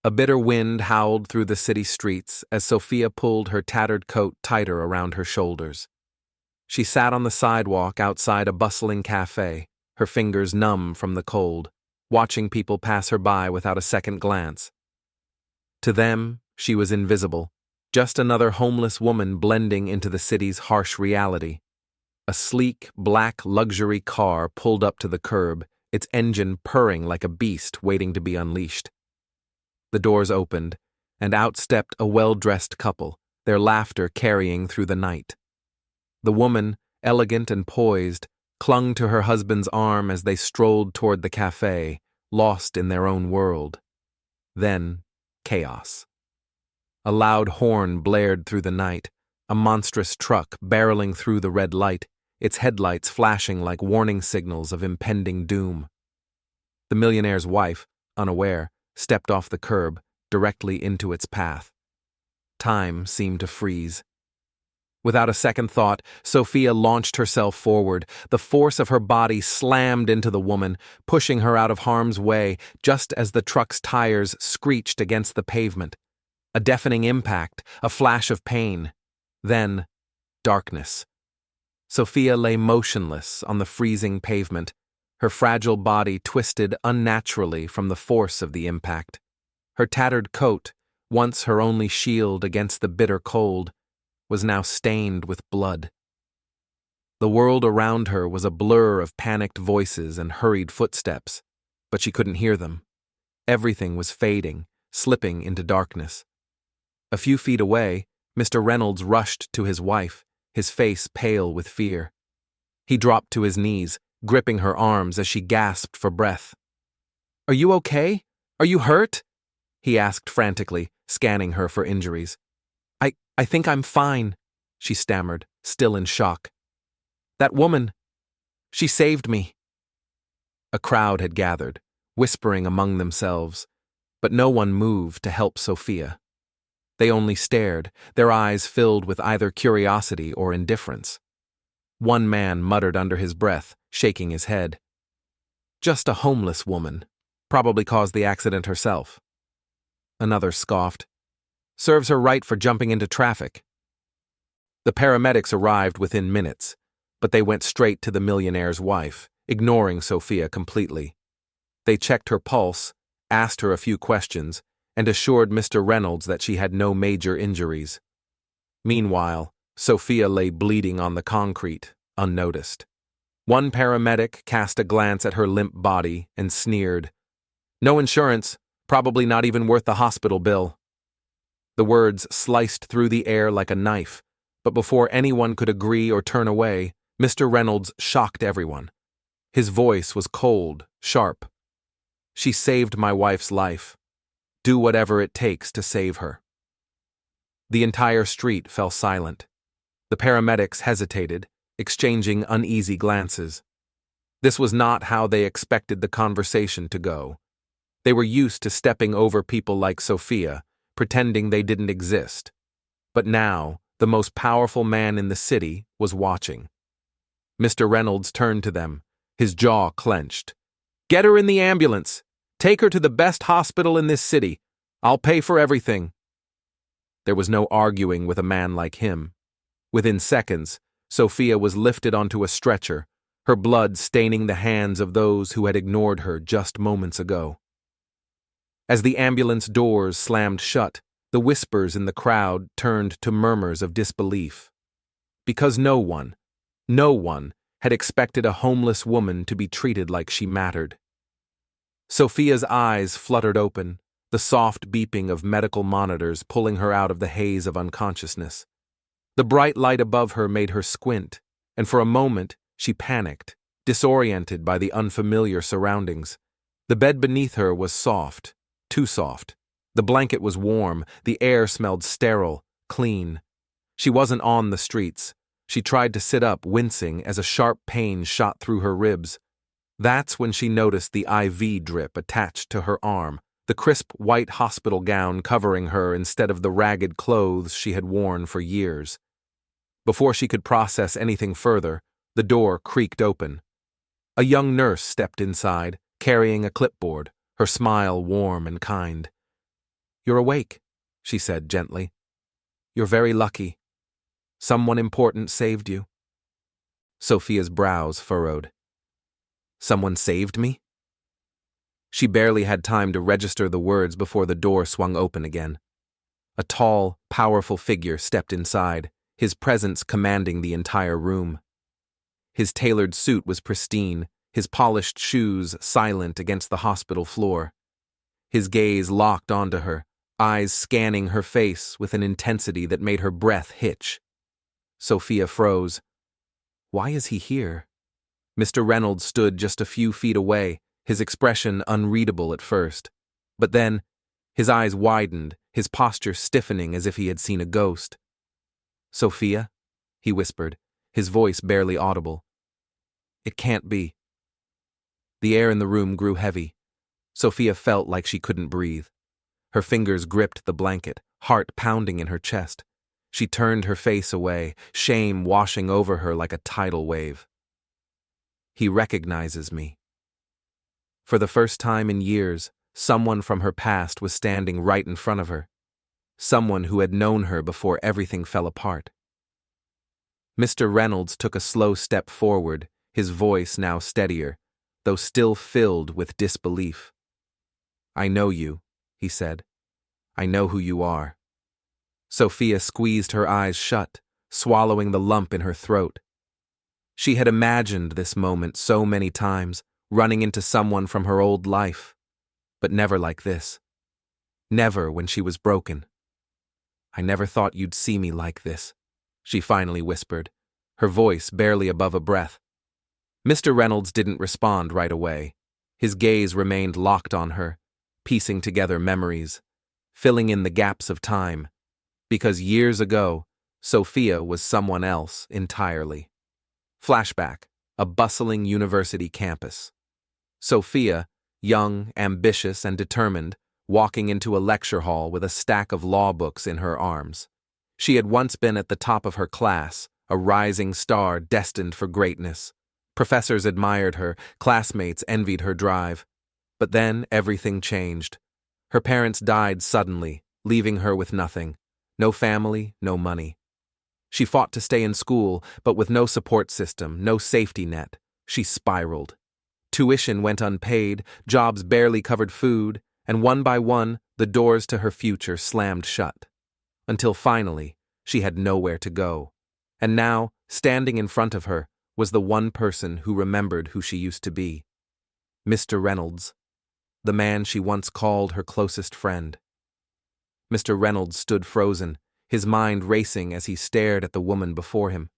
A bitter wind howled through the city streets as Sophia pulled her tattered coat tighter around her shoulders. She sat on the sidewalk outside a bustling cafe, her fingers numb from the cold, watching people pass her by without a second glance. To them, she was invisible, just another homeless woman blending into the city's harsh reality. A sleek, black luxury car pulled up to the curb, its engine purring like a beast waiting to be unleashed. The doors opened, and out stepped a well-dressed couple, their laughter carrying through the night. The woman, elegant and poised, clung to her husband's arm as they strolled toward the cafe, lost in their own world. Then, chaos. A loud horn blared through the night, a monstrous truck barreling through the red light, its headlights flashing like warning signals of impending doom. The millionaire's wife, unaware, stepped off the curb, directly into its path. Time seemed to freeze. Without a second thought, Sophia launched herself forward. The force of her body slammed into the woman, pushing her out of harm's way just as the truck's tires screeched against the pavement. A deafening impact, a flash of pain. Then, darkness. Sophia lay motionless on the freezing pavement, her fragile body twisted unnaturally from the force of the impact. Her tattered coat, once her only shield against the bitter cold, was now stained with blood. The world around her was a blur of panicked voices and hurried footsteps, but she couldn't hear them. Everything was fading, slipping into darkness. A few feet away, Mr. Reynolds rushed to his wife, his face pale with fear. He dropped to his knees, gripping her arms as she gasped for breath. "Are you okay? Are you hurt?" he asked frantically, scanning her for injuries. I think I'm fine," she stammered, still in shock. "That woman, she saved me." A crowd had gathered, whispering among themselves, but no one moved to help Sophia. They only stared, their eyes filled with either curiosity or indifference. One man muttered under his breath, shaking his head. "Just a homeless woman. Probably caused the accident herself." Another scoffed. "Serves her right for jumping into traffic." The paramedics arrived within minutes, but they went straight to the millionaire's wife, ignoring Sophia completely. They checked her pulse, asked her a few questions, and assured Mr. Reynolds that she had no major injuries. Meanwhile, Sophia lay bleeding on the concrete, unnoticed. One paramedic cast a glance at her limp body and sneered. "No insurance, probably not even worth the hospital bill." The words sliced through the air like a knife, but before anyone could agree or turn away, Mr. Reynolds shocked everyone. His voice was cold, sharp. "She saved my wife's life. Do whatever it takes to save her." The entire street fell silent. The paramedics hesitated, exchanging uneasy glances. This was not how they expected the conversation to go. They were used to stepping over people like Sophia, pretending they didn't exist. But now, the most powerful man in the city was watching. Mr. Reynolds turned to them, his jaw clenched. "Get her in the ambulance. Take her to the best hospital in this city. I'll pay for everything." There was no arguing with a man like him. Within seconds, Sophia was lifted onto a stretcher, her blood staining the hands of those who had ignored her just moments ago. As the ambulance doors slammed shut, the whispers in the crowd turned to murmurs of disbelief. Because no one had expected a homeless woman to be treated like she mattered. Sophia's eyes fluttered open, the soft beeping of medical monitors pulling her out of the haze of unconsciousness. The bright light above her made her squint, and for a moment she panicked, disoriented by the unfamiliar surroundings. The bed beneath her was soft, too soft. The blanket was warm, the air smelled sterile, clean. She wasn't on the streets. She tried to sit up, wincing as a sharp pain shot through her ribs. That's when she noticed the IV drip attached to her arm, the crisp white hospital gown covering her instead of the ragged clothes she had worn for years. Before she could process anything further, the door creaked open. A young nurse stepped inside, carrying a clipboard, her smile warm and kind. You're awake, she said gently. You're very lucky. Someone important saved you. Sophia's brows furrowed. Someone saved me? She barely had time to register the words before the door swung open again. A tall, powerful figure stepped inside, his presence commanding the entire room. His tailored suit was pristine, his polished shoes silent against the hospital floor. His gaze locked onto her, eyes scanning her face with an intensity that made her breath hitch. Sophia froze. Why is he here? Mr. Reynolds stood just a few feet away, his expression unreadable at first. But then, his eyes widened, his posture stiffening as if he had seen a ghost. Sophia? He whispered, his voice barely audible. It can't be. The air in the room grew heavy. Sophia felt like she couldn't breathe. Her fingers gripped the blanket, heart pounding in her chest. She turned her face away, shame washing over her like a tidal wave. He recognizes me. For the first time in years, someone from her past was standing right in front of her. Someone who had known her before everything fell apart. Mr. Reynolds took a slow step forward, his voice now steadier, though still filled with disbelief. I know you, he said. I know who you are. Sophia squeezed her eyes shut, swallowing the lump in her throat. She had imagined this moment so many times, running into someone from her old life, but never like this. Never when she was broken. I never thought you'd see me like this, she finally whispered, her voice barely above a breath. Mr. Reynolds didn't respond right away. His gaze remained locked on her, piecing together memories, filling in the gaps of time, because years ago, Sophia was someone else entirely. Flashback, a bustling university campus. Sophia, young, ambitious, and determined, walking into a lecture hall with a stack of law books in her arms. She had once been at the top of her class, a rising star destined for greatness. Professors admired her, classmates envied her drive. But then everything changed. Her parents died suddenly, leaving her with nothing. No family, no money. She fought to stay in school, but with no support system, no safety net, she spiraled. Tuition went unpaid, jobs barely covered food, and one by one, the doors to her future slammed shut. Until finally, she had nowhere to go. And now, standing in front of her, was the one person who remembered who she used to be. Mr. Reynolds, the man she once called her closest friend. Mr. Reynolds stood frozen, his mind racing as he stared at the woman before him.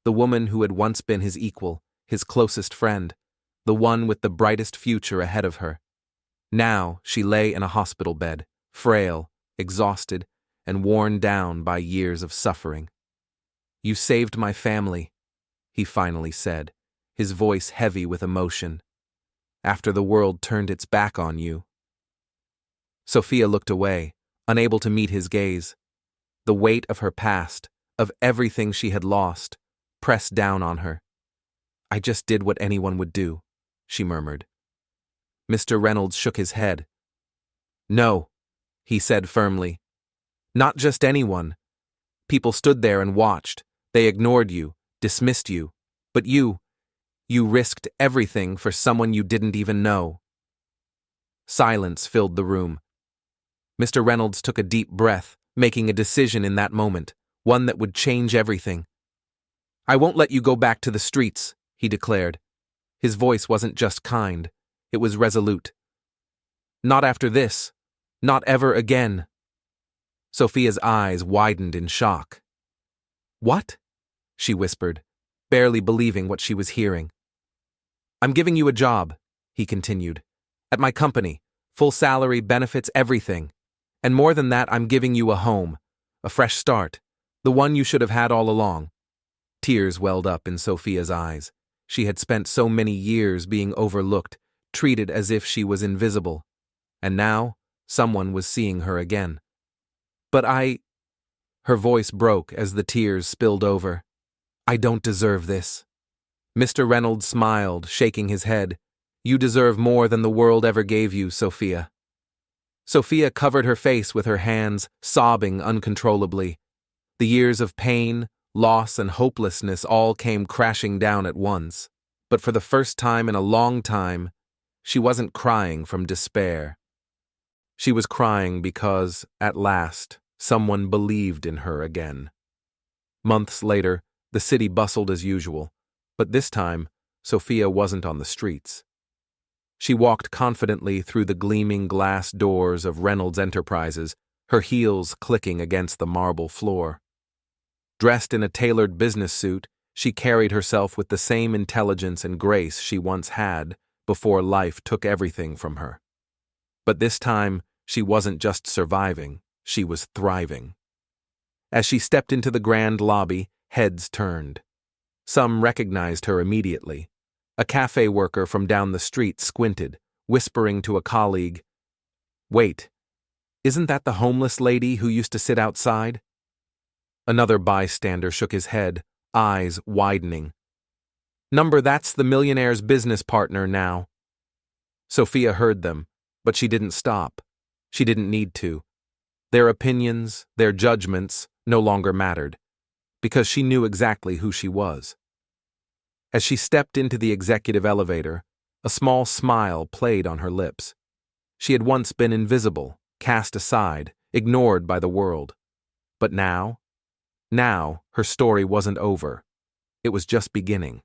The woman who had once been his equal, his closest friend, the one with the brightest future ahead of her. Now she lay in a hospital bed, frail, exhausted, and worn down by years of suffering. You saved my family, he finally said, his voice heavy with emotion. After the world turned its back on you. Sophia looked away, unable to meet his gaze. The weight of her past, of everything she had lost, pressed down on her. I just did what anyone would do, she murmured. Mr. Reynolds shook his head. No, he said firmly. Not just anyone. People stood there and watched. They ignored you, dismissed you. But you risked everything for someone you didn't even know. Silence filled the room. Mr. Reynolds took a deep breath, making a decision in that moment, one that would change everything. I won't let you go back to the streets, he declared. His voice wasn't just kind, it was resolute. Not after this. Not ever again. Sophia's eyes widened in shock. What? She whispered, barely believing what she was hearing. I'm giving you a job, he continued. At my company, full salary, benefits, everything. And more than that, I'm giving you a home, a fresh start, the one you should have had all along. Tears welled up in Sophia's eyes. She had spent so many years being overlooked, treated as if she was invisible. And now, someone was seeing her again. But her voice broke as the tears spilled over. I don't deserve this. Mr. Reynolds smiled, shaking his head. You deserve more than the world ever gave you, Sophia. Sophia covered her face with her hands, sobbing uncontrollably. The years of pain, loss, and hopelessness all came crashing down at once. But for the first time in a long time, she wasn't crying from despair. She was crying because, at last, someone believed in her again. Months later, the city bustled as usual, but this time, Sophia wasn't on the streets. She walked confidently through the gleaming glass doors of Reynolds Enterprises, her heels clicking against the marble floor. Dressed in a tailored business suit, she carried herself with the same intelligence and grace she once had before life took everything from her. But this time, she wasn't just surviving, she was thriving. As she stepped into the grand lobby, heads turned. Some recognized her immediately. A cafe worker from down the street squinted, whispering to a colleague, "Wait, isn't that the homeless lady who used to sit outside?" Another bystander shook his head, eyes widening. That's the Millionaire's business partner now." Sophia heard them, but she didn't stop. She didn't need to. Their opinions, their judgments, no longer mattered, because she knew exactly who she was. As she stepped into the executive elevator, a small smile played on her lips. She had once been invisible, cast aside, ignored by the world. But now her story wasn't over. It was just beginning.